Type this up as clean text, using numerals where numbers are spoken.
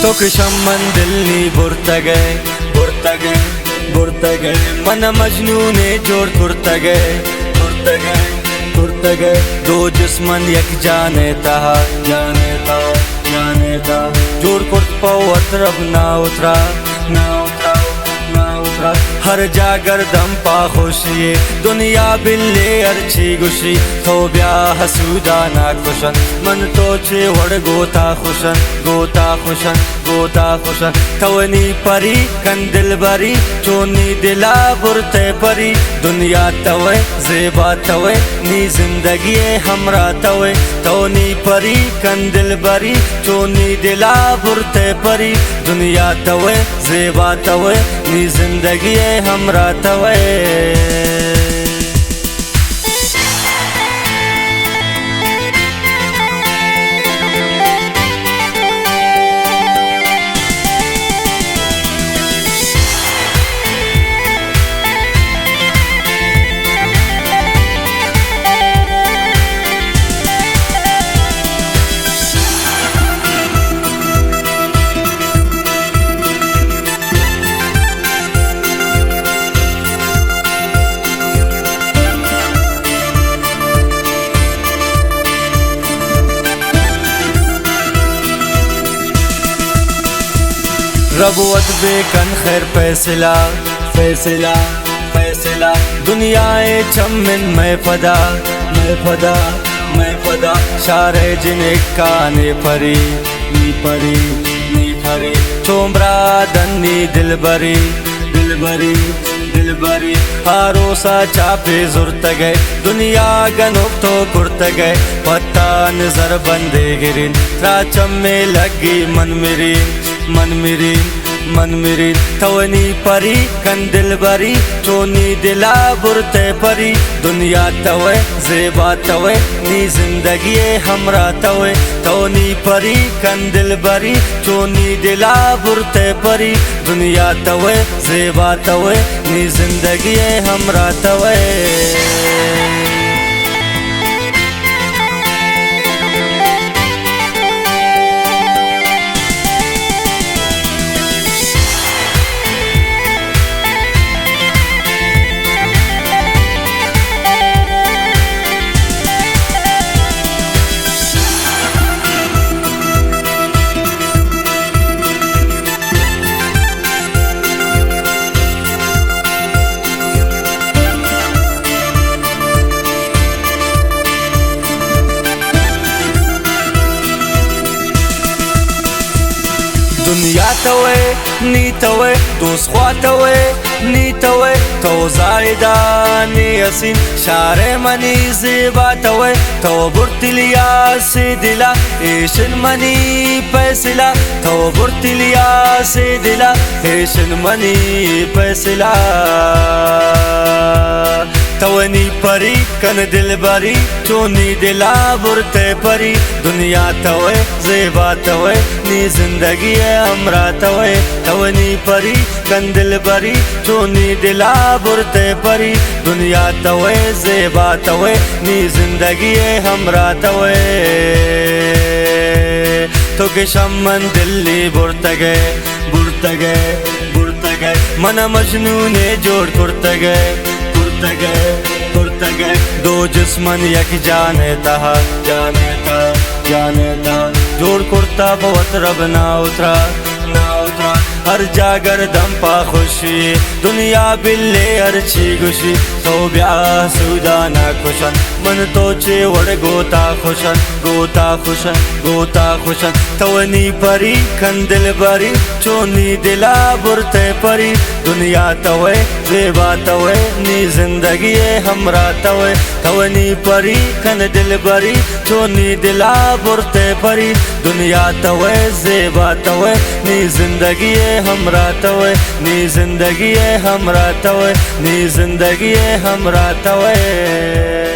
तो कशम मन दिल्ली बुरतगे बुरतगे बुरतगे मन मजनूने जोड़ कुर्तगे कुर्तगे कुर्तगे दो जिस्मन यक जाने तहा जोड़ कुर्त पौत रब ना उतरा हर जागर दम पा खुशी दुनिया बिल्ले अर्ची गुशी तो ब्या हसूदा ना खुशन मन तो चे वड़ गोता खुशन तवनी परी कंदिल बरी चोनी दिला बुरते परी दुनिया तवे जेबा तवे नी जिंदगी हमरा तवे तवनी परी कंदिल बरी चोनी दिला बुरते परी दुनिया तवे जेबा तवे नी जिंदगी हमरा तवे। रबुअत बेकन खैर फैसला फैसला फैसला दुनियाए चमन मैं फदा शारे जिने काने परी नी परी चोमरा दन्नी दिलबरी हारोसा चापे जुर्त गए दुनिया गनुक तो कुर्त गए पत्ता नजर बंदे गिरिन राचम में लगी मन मेरी तवनी परी कंदिल बरी चोनी दिला बुरते परी दुनिया तवे जेबा तवे नी जिंदगी हमरा तवे तवनी परी कंदिल बरी चोनी दिला बुरते परी दुनिया तवे जेबा तवे नी जिंदगी हमरा तवे। दुनिया तवे नी तवे दोस्त ख्वा तवे नी तवे तो जायदा नी असीन शारे मनी जेबा तवे तो बुरतिलिया से दिला एशन मनी फैसला तो बुरतिलिया से दिला एशन मनी फैसला तवनी परी कन दिल बरी चोनी दिला बुरते परी दुनिया तवे जेबा तवे नी जिंदगी हमरा तवे तवनी परी कन दिल बरी चोनी दिला बुरते परी दुनिया तवे जेबा तवे नी जिंदगी हमरा तवे तो कशम मन दिल्ली बुरतगे मन मजनूने जोड़ कुर्तगे दो जिस्मन यक जाने तहा जोड़ कुर्ता बहुत रब ना उतरा हर जागर दम पा खुशी दुनिया बिल्ले अर्ची गुशी तो ब्या सुदा ना खुशन मन तो चे वड़ गोता खुशन तवनी परी कंदिल बरी चोनी दिला बुरते परी दुनिया तवे जेबा तवे नी जिंदगी हमरा तवे तवनी परी कंदिल बरी चोनी दिला बुरते परी दुनिया तवे जेबा तवे नी जिंदगी हमरा तवे नी जिंदगी हमरा तवे नी जिंदगी हमरा तवे।